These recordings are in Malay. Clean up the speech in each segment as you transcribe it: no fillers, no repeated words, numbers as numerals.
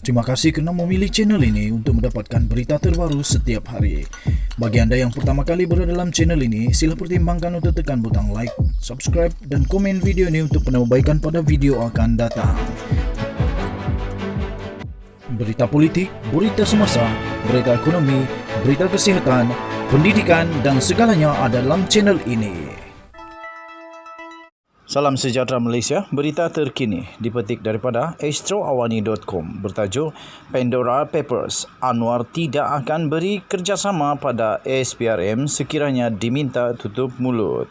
Terima kasih kerana memilih channel ini untuk mendapatkan berita terbaru setiap hari. Bagi anda yang pertama kali berada dalam channel ini, sila pertimbangkan untuk tekan butang like, subscribe dan komen video ini untuk penambahbaikan pada video akan datang. Berita politik, berita semasa, berita ekonomi, berita kesihatan, pendidikan dan segalanya ada dalam channel ini. Salam sejahtera Malaysia, berita terkini dipetik daripada astroawani.com bertajuk Pandora Papers, Anwar tidak akan beri kerjasama pada SPRM sekiranya diminta tutup mulut.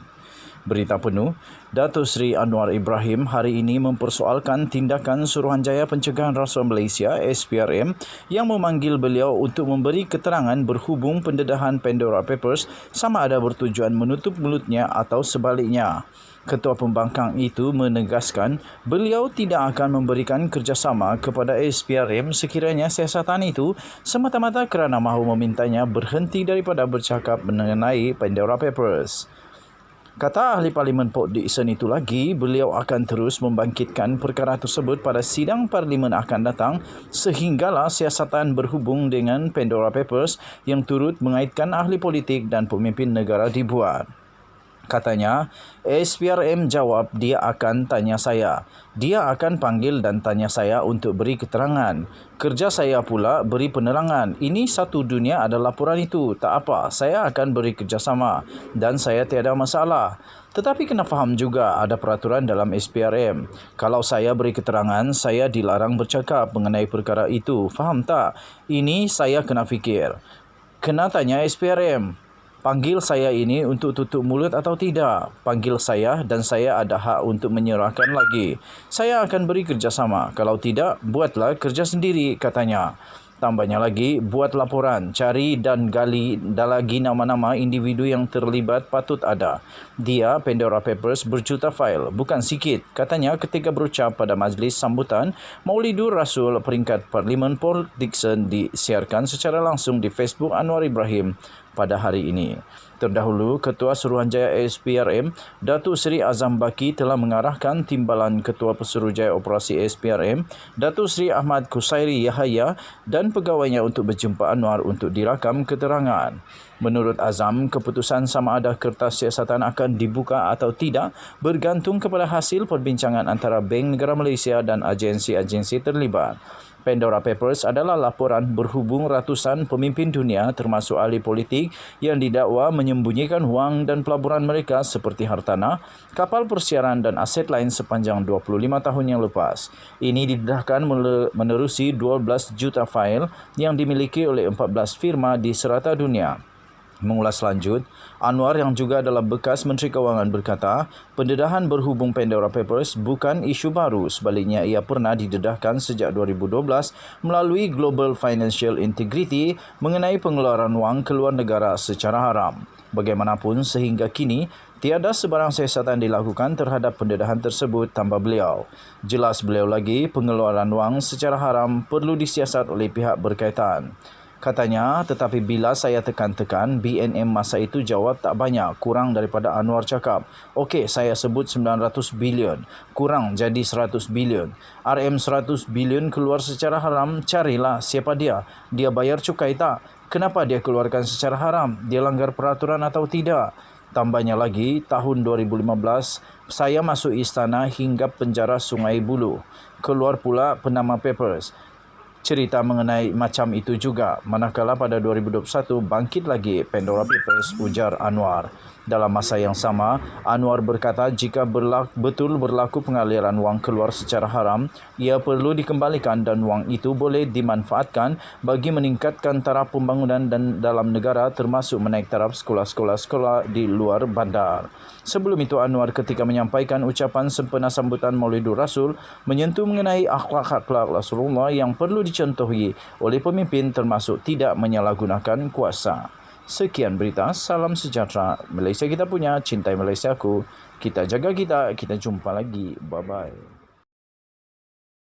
Berita penuh, Datuk Seri Anwar Ibrahim hari ini mempersoalkan tindakan Suruhanjaya Pencegahan Rasuah Malaysia SPRM yang memanggil beliau untuk memberi keterangan berhubung pendedahan Pandora Papers sama ada bertujuan menutup mulutnya atau sebaliknya. Ketua Pembangkang itu menegaskan beliau tidak akan memberikan kerjasama kepada SPRM sekiranya siasatan itu semata-mata kerana mahu memintanya berhenti daripada bercakap mengenai Pandora Papers. Kata ahli Parlimen Port Dickson itu lagi, beliau akan terus membangkitkan perkara tersebut pada sidang Parlimen akan datang sehinggalah siasatan berhubung dengan Pandora Papers yang turut mengaitkan ahli politik dan pemimpin negara dibuat. Katanya, SPRM jawab dia akan tanya saya. Dia akan panggil dan tanya saya untuk beri keterangan. Kerja saya pula beri penerangan. Ini satu dunia ada laporan itu. Tak apa, saya akan beri kerjasama dan saya tiada masalah. Tetapi kena faham juga ada peraturan dalam SPRM. Kalau saya beri keterangan, saya dilarang bercakap mengenai perkara itu. Faham tak? Ini saya kena fikir. Kena tanya SPRM. Panggil saya ini untuk tutup mulut atau tidak? Panggil saya dan saya ada hak untuk menyerahkan lagi. Saya akan beri kerjasama. Kalau tidak, buatlah kerja sendiri, katanya. Tambahnya lagi, buat laporan, cari dan gali lagi nama-nama individu yang terlibat patut ada. Dia, Pandora Papers, berjuta fail, bukan sikit. Katanya ketika berucap pada majlis sambutan, Maulidur Rasul peringkat Parlimen Port Dickson disiarkan secara langsung di Facebook Anwar Ibrahim pada hari ini. Terdahulu, Ketua Suruhanjaya SPRM, Datuk Seri Azam Baki telah mengarahkan timbalan Ketua Pesuruhjaya Operasi SPRM, Datuk Seri Ahmad Kusairi Yahaya dan pegawainya untuk berjumpa Anwar untuk dirakam keterangan. Menurut Azam, keputusan sama ada kertas siasatan akan dibuka atau tidak bergantung kepada hasil perbincangan antara Bank Negara Malaysia dan agensi-agensi terlibat. Pandora Papers adalah laporan berhubung ratusan pemimpin dunia termasuk ahli politik yang didakwa menyembunyikan wang dan pelaburan mereka seperti hartanah, kapal persiaran dan aset lain sepanjang 25 tahun yang lepas. Ini didedahkan menerusi 12 juta fail yang dimiliki oleh 14 firma di serata dunia. Mengulas lanjut, Anwar yang juga adalah bekas Menteri Kewangan berkata, pendedahan berhubung Pandora Papers bukan isu baru, sebaliknya ia pernah didedahkan sejak 2012 melalui Global Financial Integrity mengenai pengeluaran wang keluar negara secara haram. Bagaimanapun sehingga kini, tiada sebarang siasatan dilakukan terhadap pendedahan tersebut, tambah beliau. Jelas beliau lagi, pengeluaran wang secara haram perlu disiasat oleh pihak berkaitan. Katanya, tetapi bila saya tekan-tekan, BNM masa itu jawab tak banyak, kurang daripada Anwar cakap. Okey, saya sebut 900 bilion, kurang jadi 100 bilion. RM 100 bilion keluar secara haram, carilah siapa dia. Dia bayar cukai tak? Kenapa dia keluarkan secara haram? Dia langgar peraturan atau tidak? Tambahnya lagi, tahun 2015, saya masuk istana hingga penjara Sungai Buloh. Keluar pula Panama Papers. Cerita mengenai macam itu juga, manakala pada 2021 bangkit lagi Pandora Papers, ujar Anwar. Dalam masa yang sama, Anwar berkata jika betul berlaku pengaliran wang keluar secara haram, ia perlu dikembalikan dan wang itu boleh dimanfaatkan bagi meningkatkan taraf pembangunan dan dalam negara termasuk menaik taraf sekolah-sekolah di luar bandar. Sebelum itu, Anwar ketika menyampaikan ucapan sempena sambutan Maulidur Rasul menyentuh mengenai akhlak-akhlak Rasulullah yang perlu dicontohi oleh pemimpin termasuk tidak menyalahgunakan kuasa. Sekian berita, salam sejahtera. Malaysia kita punya, cintai Malaysiaku. Kita jaga kita jumpa lagi. Bye-bye.